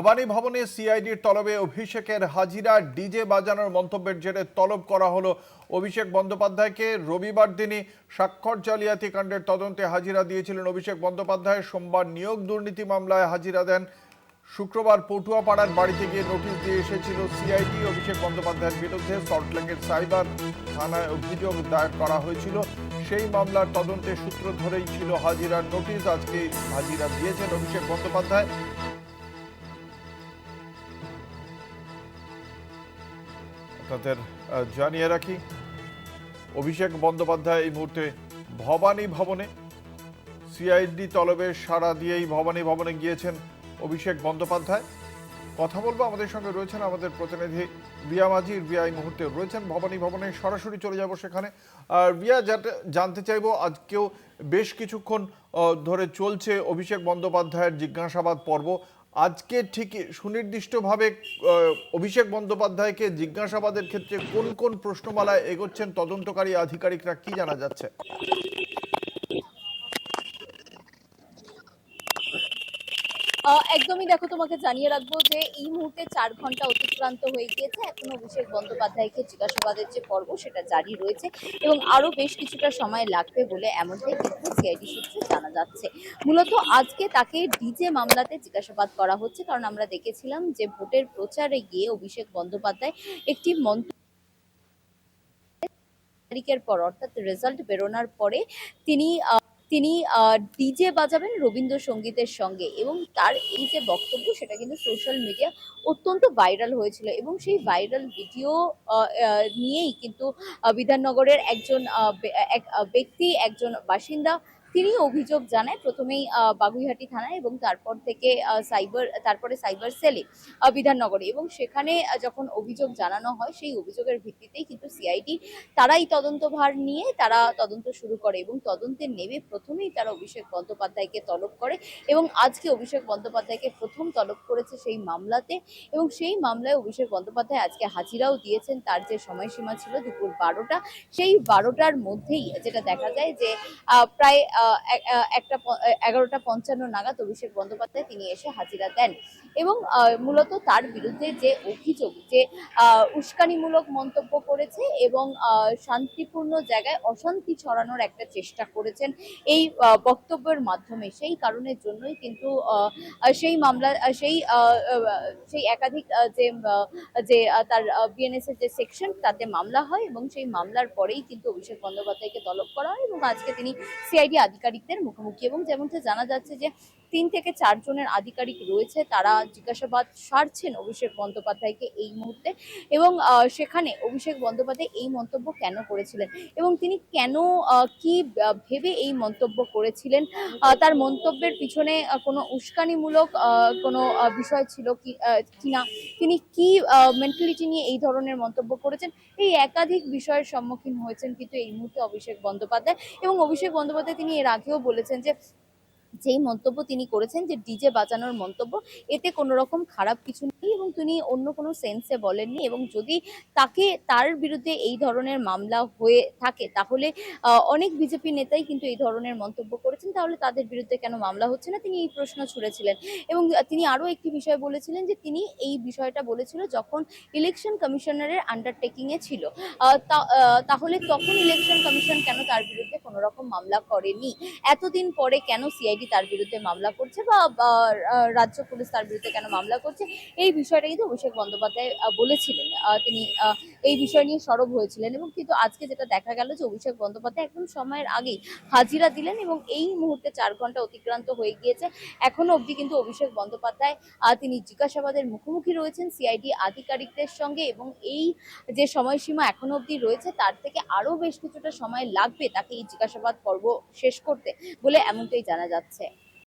ভবানী ভবনে সিআইডির তলবে অভিষেকের হাজিরা, ডিজে বাজানোর মন্তব্যের জেরে তলব করা হলো অভিষেক বন্দ্যোপাধ্যায়কে। রবিবার দিনই স্বাক্ষর জালিয়াতি কাণ্ডের তদন্তে হাজিরা দিয়েছিলেন অভিষেক বন্দ্যোপাধ্যায়। সোমবার নিয়োগ দুর্নীতি মামলায় হাজিরা দেন। শুক্রবার পটুয়াপাড়ার বাড়িতে গিয়ে নোটিশ দিয়ে এসেছিল সিআইডি। অভিষেক বন্দ্যোপাধ্যায়ের বিরুদ্ধে সল্টলেকের সাইবার থানায় অভিযোগ দায়ের করা হয়েছিল। সেই মামলার তদন্তের সূত্র ধরেই ছিল হাজিরার নোটিশ। আজকে হাজিরা দিয়েছেন অভিষেক বন্দ্যোপাধ্যায়। আপনাদের জানিয়ে রাখি, অভিষেক বন্দ্যোপাধ্যায় এই মুহূর্তে ভবানী ভবনে। সিআইডি তলবে সাড়া দিয়েই ভবানী ভবনে গিয়েছেন অভিষেক বন্দ্যোপাধ্যায়। কথা বলবো, আমাদের সঙ্গে রয়েছেন আমাদের প্রতিনিধি রিয়া মাঝি। রিয়া এই মুহূর্তে রয়েছেন ভবানী ভবনে, সরাসরি চলে যাব সেখানে। আর রিয়া, জানতে চাইবো, আজকেও বেশ কিছুক্ষণ ধরে চলছে অভিষেক বন্দ্যোপাধ্যায়ের জিজ্ঞাসাবাদ পর্ব। আজকে ঠিক সুনির্দিষ্টভাবে অভিষেক বন্দ্যোপাধ্যায়কে জিজ্ঞাসাবাদের ক্ষেত্রে কোন কোন প্রশ্নমালায় এগোচ্ছেন তদন্তকারী আধিকারিকরা, কি জানা যাচ্ছে? একদমই, দেখো, তোমাকে জানিয়ে রাখবো যে এই মুহূর্তে 4 ঘন্টা অতিক্রান্ত হয়ে গিয়েছে। এখন অভিষেক বন্দ্যোপাধ্যায়কে জিজ্ঞাসাবাদের যে পর্ব সেটা জারি রয়েছে এবং আরো বেশ কিছুটা সময় লাগবে বলে এমনটাই কিন্তু সিআইডি সূত্রে জানা যাচ্ছে। মূলত আজকে তাকে ডিজে মামলাতে জিজ্ঞাসাবাদ করা হচ্ছে, কারণ আমরা দেখেছিলাম যে ভোটের প্রচারে গিয়ে অভিষেক বন্দ্যোপাধ্যায় একটি তারিখের পর, অর্থাৎ রেজাল্ট বেরোনোর পরে তিনি তিনি ডিজে বাজাবেন রবীন্দ্রসঙ্গীতের সঙ্গে, এবং তার এই যে বক্তব্য সেটা কিন্তু সোশ্যাল মিডিয়া অত্যন্ত ভাইরাল হয়েছিল। এবং সেই ভাইরাল ভিডিও নিয়েই কিন্তু বিধাননগরের একজন ব্যক্তি, একজন বাসিন্দা, তিনি অভিযোগ জানায় প্রথমেই বাগুইহাটি থানায় এবং তারপরে সাইবার সেলে বিধাননগরে। এবং সেখানে যখন অভিযোগ জানানো হয়, সেই অভিযোগের ভিত্তিতেই কিন্তু সিআইডি তারাই তদন্তভার নিয়ে তারা তদন্ত শুরু করে এবং তদন্তে নেমে প্রথমেই তারা অভিষেক বন্দ্যোপাধ্যায়কে তলব করে। এবং আজকে অভিষেক বন্দ্যোপাধ্যায়কে প্রথম তলব করেছে সেই মামলাতে, এবং সেই মামলায় অভিষেক বন্দ্যোপাধ্যায় আজকে হাজিরাও দিয়েছেন। তার যে সময়সীমা ছিল দুপুর 12টা, সেই 12টার মধ্যেই যেটা দেখা যায় যে প্রায় 11:55 নাগাদ অভিষেক বন্দ্যোপাধ্যায় তিনি এসে হাজিরা দেন। এবং মূলত তার বিরুদ্ধে যে অভিযোগ, যে উস্কানিমূলক মন্তব্য করেছে এবং শান্তিপূর্ণ জায়গায় অশান্তি ছড়ানোর একটা চেষ্টা করেছেন এই বক্তব্যের মাধ্যমে, সেই কারণের জন্যই কিন্তু সেই মামলা, সেই একাধিক যে তার বিএনএস এর যে সেকশন, তাতে মামলা হয় এবং সেই মামলার পরেই কিন্তু অভিষেক বন্দ্যোপাধ্যায়কে তলব করা হয় এবং আজকে তিনি সিআইডি আধিকারিকদের মুখোমুখি। এবং যেমনটা জানা যাচ্ছে যে 3 থেকে 4 জনের আধিকারিক রয়েছে, তারা জিজ্ঞাসাবাদ সারছেন অভিষেক বন্দ্যোপাধ্যায়কে এই মুহূর্তে। এবং সেখানে অভিষেক বন্দ্যোপাধ্যায় এই মন্তব্য কেন করেছিলেন এবং তিনি কেন কি ভেবে এই মন্তব্য করেছিলেন, তার মন্তব্যের পিছনে কোনো উস্কানিমূলক কোনো বিষয় ছিল কিনা, তিনি কি মেন্টালিটি নিয়ে এই ধরনের মন্তব্য করেছেন, এই একাধিক বিষয়ের সম্মুখীন হয়েছেন কিন্তু এই মুহূর্তে অভিষেক বন্দ্যোপাধ্যায়। এবং অভিষেক বন্দ্যোপাধ্যায় তিনি এর আগেও বলেছেন যে যেই মন্তব্য তিনি করেছেন, যে ডিজে বাজানোর মন্তব্য, এতে কোনো রকম খারাপ কিছু নেই এবং তিনি অন্য কোনো সেন্সে বলেননি। এবং যদি তার বিরুদ্ধে এই ধরনের মামলা হয়ে থাকে, তাহলে অনেক বিজেপি নেতাই কিন্তু এই ধরনের মন্তব্য করেছেন, তাহলে তাদের বিরুদ্ধে কেন মামলা হচ্ছে না, তিনি এই প্রশ্ন ছুড়েছিলেন। এবং তিনি আরও একটি বিষয় বলেছিলেন, যে তিনি এই বিষয়টা বলেছিল যখন ইলেকশন কমিশনারের আন্ডারটেকিংয়ে ছিল, তাহলে তখন ইলেকশন কমিশন কেন তার বিরুদ্ধে কোনো রকম মামলা করেনি, এতদিন পরে কেন সিআইডি তার বিরুদ্ধে মামলা করছে বা রাজ্য পুলিশ তার বিরুদ্ধে কেন মামলা করছে, এই বিষয়টা কিন্তু অভিষেক বন্দ্যোপাধ্যায় বলেছিলেন। তিনি এই বিষয় নিয়ে সরব হয়েছিলেন। এবং কিন্তু আজকে যেটা দেখা গেল যে অভিষেক বন্দ্যোপাধ্যায় একদম সময়ের আগেই হাজিরা দিলেন এবং এই মুহূর্তে 4 ঘন্টা অতিক্রান্ত হয়ে গিয়েছে। এখনো অবধি কিন্তু অভিষেক বন্দ্যোপাধ্যায় তিনি জিজ্ঞাসাবাদের মুখোমুখি রয়েছেন সিআইডি আধিকারিকদের সঙ্গে। এবং এই যে সময়সীমা এখনো অবধি রয়েছে, তার থেকে আরো বেশ কিছুটা সময় লাগবে তাকে এই জিজ্ঞাসাবাদ পর্ব শেষ করতে বলে এমনটাই জানা যাচ্ছে।